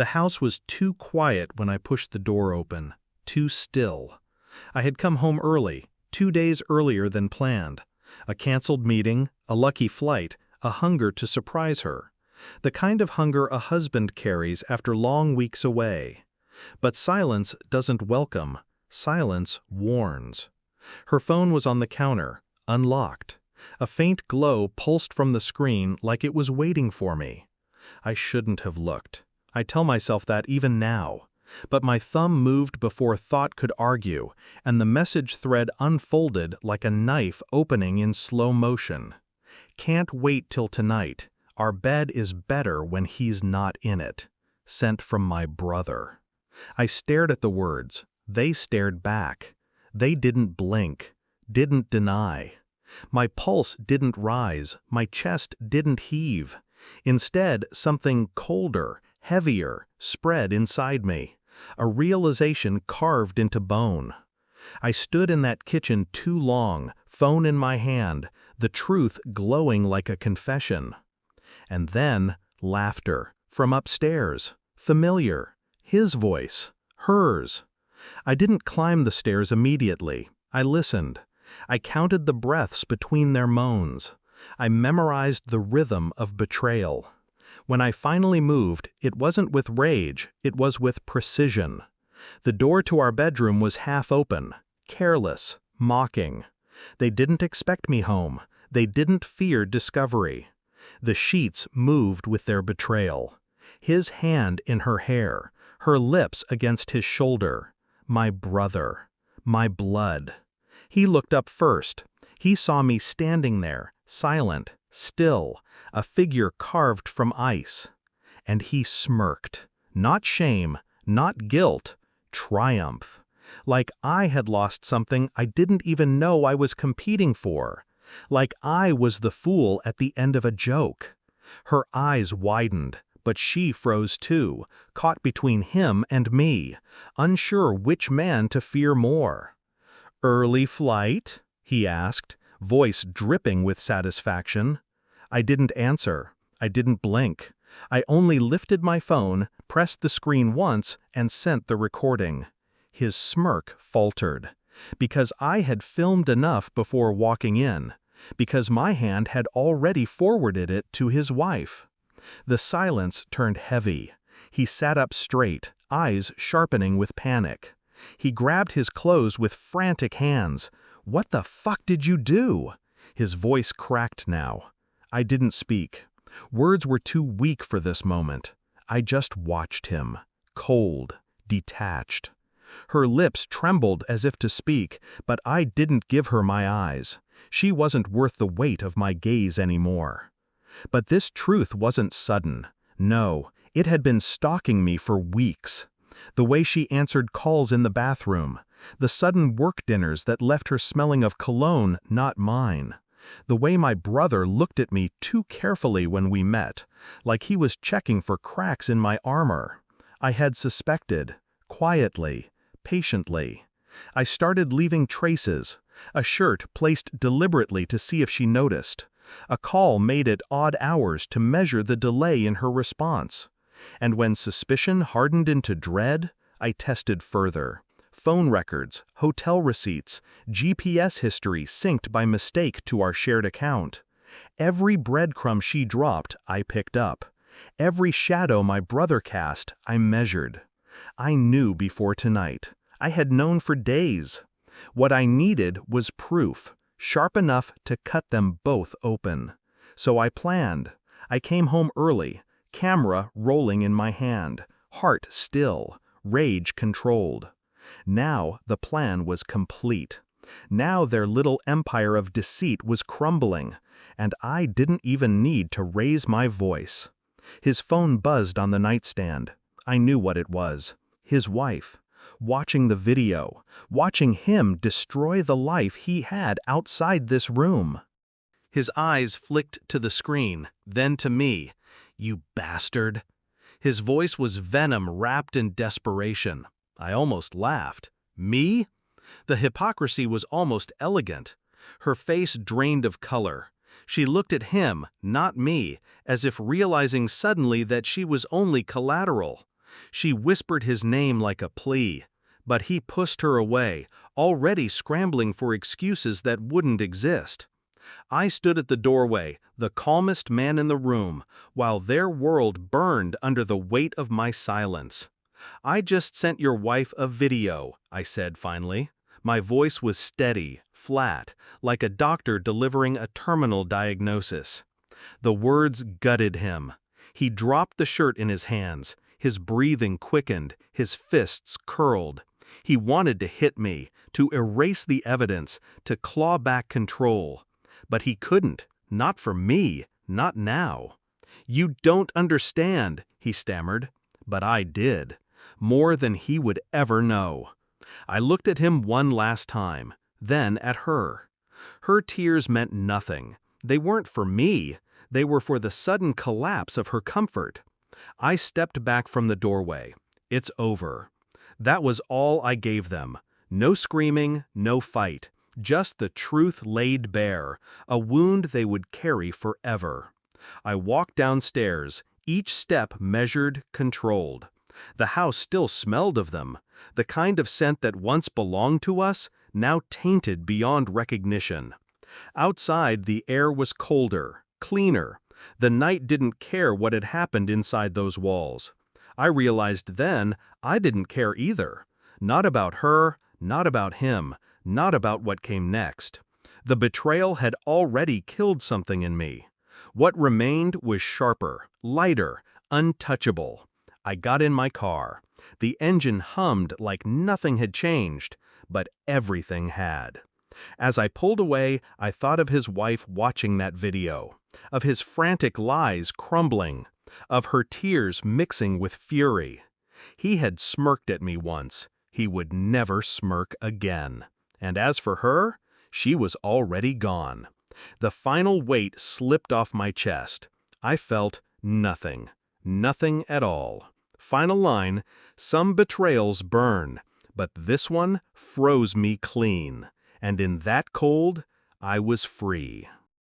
The house was too quiet when I pushed the door open, too still. I had come home early, 2 days earlier than planned. A canceled meeting, a lucky flight, a hunger to surprise her. The kind of hunger a husband carries after long weeks away. But silence doesn't welcome, silence warns. Her phone was on the counter, unlocked. A faint glow pulsed from the screen like it was waiting for me. I shouldn't have looked. I tell myself that even now. But my thumb moved before thought could argue, and the message thread unfolded like a knife opening in slow motion. Can't wait till tonight. Our bed is better when he's not in it. Sent from my brother. I stared at the words. They stared back. They didn't blink, didn't deny. My pulse didn't rise, my chest didn't heave. Instead, something colder, heavier, spread inside me. A realization carved into bone. I stood in that kitchen too long, phone in my hand, the truth glowing like a confession. And then, laughter, from upstairs, familiar, his voice, hers. I didn't climb the stairs immediately. I listened. I counted the breaths between their moans. I memorized the rhythm of betrayal. When I finally moved, it wasn't with rage, it was with precision. The door to our bedroom was half open, careless, mocking. They didn't expect me home. They didn't fear discovery. The sheets moved with their betrayal. His hand in her hair, her lips against his shoulder. My brother. My blood. He looked up first. He saw me standing there, silent, still, a figure carved from ice. And he smirked. Not shame, not guilt, triumph. Like I had lost something I didn't even know I was competing for. Like I was the fool at the end of a joke. Her eyes widened, but she froze too, caught between him and me, unsure which man to fear more. "Early flight?" he asked, voice dripping with satisfaction. I didn't answer. I didn't blink. I only lifted my phone, pressed the screen once, and sent the recording. His smirk faltered. Because I had filmed enough before walking in. Because my hand had already forwarded it to his wife. The silence turned heavy. He sat up straight, eyes sharpening with panic. He grabbed his clothes with frantic hands. "What the fuck did you do?" His voice cracked now. I didn't speak. Words were too weak for this moment. I just watched him. Cold, detached. Her lips trembled as if to speak, but I didn't give her my eyes. She wasn't worth the weight of my gaze anymore. But this truth wasn't sudden. No, it had been stalking me for weeks. The way she answered calls in the bathroom. The sudden work dinners that left her smelling of cologne, not mine. The way my brother looked at me too carefully when we met, like he was checking for cracks in my armor. I had suspected, quietly, patiently. I started leaving traces. A shirt placed deliberately to see if she noticed. A call made at odd hours to measure the delay in her response. And when suspicion hardened into dread, I tested further. Phone records, hotel receipts, GPS history synced by mistake to our shared account. Every breadcrumb she dropped, I picked up. Every shadow my brother cast, I measured. I knew before tonight. I had known for days. What I needed was proof, sharp enough to cut them both open. So I planned. I came home early, camera rolling in my hand, heart still, rage controlled. Now the plan was complete. Now their little empire of deceit was crumbling, and I didn't even need to raise my voice. His phone buzzed on the nightstand. I knew what it was. His wife. Watching the video. Watching him destroy the life he had outside this room. His eyes flicked to the screen, then to me. "You bastard." His voice was venom wrapped in desperation. I almost laughed. Me? The hypocrisy was almost elegant. Her face drained of color. She looked at him, not me, as if realizing suddenly that she was only collateral. She whispered his name like a plea, but he pushed her away, already scrambling for excuses that wouldn't exist. I stood at the doorway, the calmest man in the room, while their world burned under the weight of my silence. "I just sent your wife a video," I said finally. My voice was steady, flat, like a doctor delivering a terminal diagnosis. The words gutted him. He dropped the shirt in his hands. His breathing quickened, his fists curled. He wanted to hit me, to erase the evidence, to claw back control. But he couldn't, not for me, not now. "You don't understand," he stammered. But I did. More than he would ever know. I looked at him one last time, then at her. Her tears meant nothing. They weren't for me. They were for the sudden collapse of her comfort. I stepped back from the doorway. It's over. That was all I gave them. No screaming, no fight. Just the truth laid bare, a wound they would carry forever. I walked downstairs, each step measured, controlled. The house still smelled of them, the kind of scent that once belonged to us, now tainted beyond recognition. Outside, the air was colder, cleaner. The night didn't care what had happened inside those walls. I realized then I didn't care either. Not about her, not about him, not about what came next. The betrayal had already killed something in me. What remained was sharper, lighter, untouchable. I got in my car. The engine hummed like nothing had changed, but everything had. As I pulled away, I thought of his wife watching that video, of his frantic lies crumbling, of her tears mixing with fury. He had smirked at me once. He would never smirk again. And as for her, she was already gone. The final weight slipped off my chest. I felt nothing. Nothing at all. Final line, some betrayals burn, but this one froze me clean. And in that cold, I was free.